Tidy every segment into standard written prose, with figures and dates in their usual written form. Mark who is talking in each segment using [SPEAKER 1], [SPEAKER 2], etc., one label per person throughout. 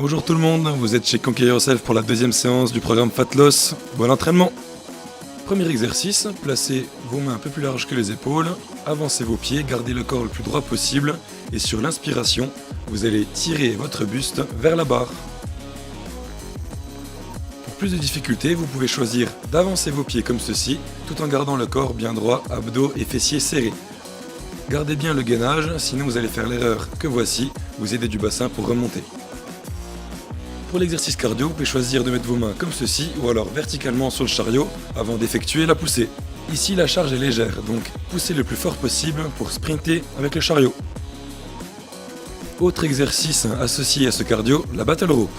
[SPEAKER 1] Bonjour tout le monde, vous êtes chez Conquer Yourself pour la deuxième séance du programme Fat Loss. Bon entraînement. Premier exercice, placez vos mains un peu plus larges que les épaules, avancez vos pieds, gardez le corps le plus droit possible et sur l'inspiration, vous allez tirer votre buste vers la barre. Pour plus de difficulté, vous pouvez choisir d'avancer vos pieds comme ceci, tout en gardant le corps bien droit, abdos et fessiers serrés. Gardez bien le gainage, sinon vous allez faire l'erreur que voici, vous aidez du bassin pour remonter. Pour l'exercice cardio, vous pouvez choisir de mettre vos mains comme ceci ou alors verticalement sur le chariot avant d'effectuer la poussée. Ici la charge est légère, donc poussez le plus fort possible pour sprinter avec le chariot. Autre exercice associé à ce cardio, la battle rope.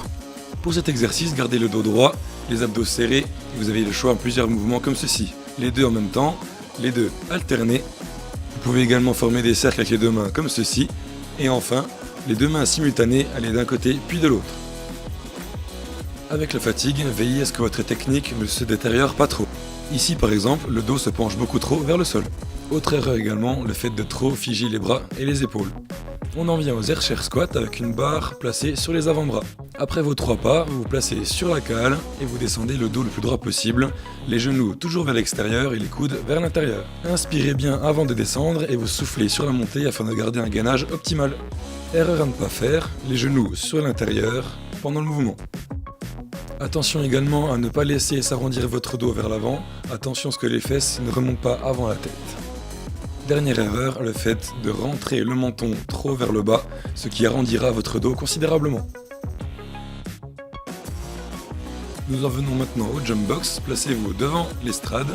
[SPEAKER 1] Pour cet exercice, gardez le dos droit, les abdos serrés et vous avez le choix en plusieurs mouvements comme ceci. Les deux en même temps, les deux alternés. Vous pouvez également former des cercles avec les deux mains comme ceci. Et enfin, les deux mains simultanées, aller d'un côté puis de l'autre. Avec la fatigue, veillez à ce que votre technique ne se détériore pas trop. Ici par exemple, le dos se penche beaucoup trop vers le sol. Autre erreur également, le fait de trop figer les bras et les épaules. On en vient aux air chair squats avec une barre placée sur les avant-bras. Après vos 3 pas, vous vous placez sur la cale et vous descendez le dos le plus droit possible, les genoux toujours vers l'extérieur et les coudes vers l'intérieur. Inspirez bien avant de descendre et vous soufflez sur la montée afin de garder un gainage optimal. Erreur à ne pas faire, les genoux sur l'intérieur pendant le mouvement. Attention également à ne pas laisser s'arrondir votre dos vers l'avant, attention à ce que les fesses ne remontent pas avant la tête. Dernière erreur, le fait de rentrer le menton trop vers le bas, ce qui arrondira votre dos considérablement. Nous en venons maintenant au jump box, placez-vous devant l'estrade,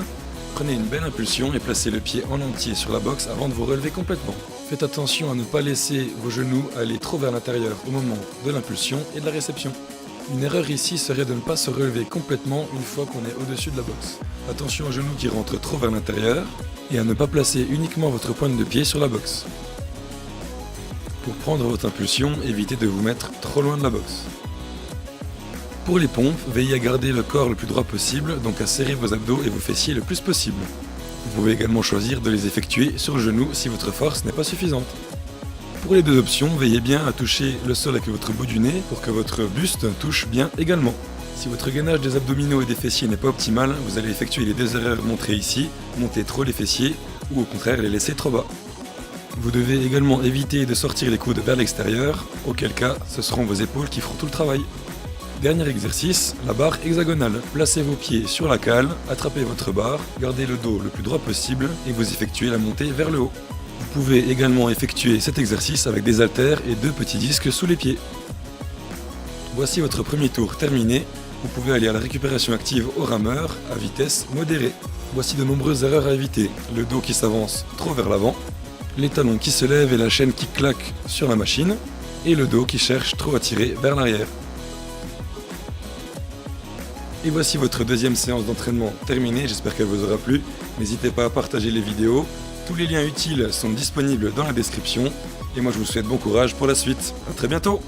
[SPEAKER 1] prenez une belle impulsion et placez le pied en entier sur la box avant de vous relever complètement. Faites attention à ne pas laisser vos genoux aller trop vers l'intérieur au moment de l'impulsion et de la réception. Une erreur ici serait de ne pas se relever complètement une fois qu'on est au-dessus de la boxe. Attention aux genoux qui rentrent trop vers l'intérieur et à ne pas placer uniquement votre pointe de pied sur la boxe. Pour prendre votre impulsion, évitez de vous mettre trop loin de la boxe. Pour les pompes, veillez à garder le corps le plus droit possible, donc à serrer vos abdos et vos fessiers le plus possible. Vous pouvez également choisir de les effectuer sur le genou si votre force n'est pas suffisante. Pour les deux options, veillez bien à toucher le sol avec votre bout du nez pour que votre buste touche bien également. Si votre gainage des abdominaux et des fessiers n'est pas optimal, vous allez effectuer les deux erreurs montrées ici, monter trop les fessiers ou au contraire les laisser trop bas. Vous devez également éviter de sortir les coudes vers l'extérieur, auquel cas ce seront vos épaules qui feront tout le travail. Dernier exercice, la barre hexagonale. Placez vos pieds sur la cale, attrapez votre barre, gardez le dos le plus droit possible et vous effectuez la montée vers le haut. Vous pouvez également effectuer cet exercice avec des haltères et 2 petits disques sous les pieds. Voici votre premier tour terminé. Vous pouvez aller à la récupération active au rameur à vitesse modérée. Voici de nombreuses erreurs à éviter. Le dos qui s'avance trop vers l'avant, les talons qui se lèvent et la chaîne qui claque sur la machine, et le dos qui cherche trop à tirer vers l'arrière. Et voici votre deuxième séance d'entraînement terminée, j'espère qu'elle vous aura plu. N'hésitez pas à partager les vidéos. Tous les liens utiles sont disponibles dans la description. Et moi je vous souhaite bon courage pour la suite. A très bientôt!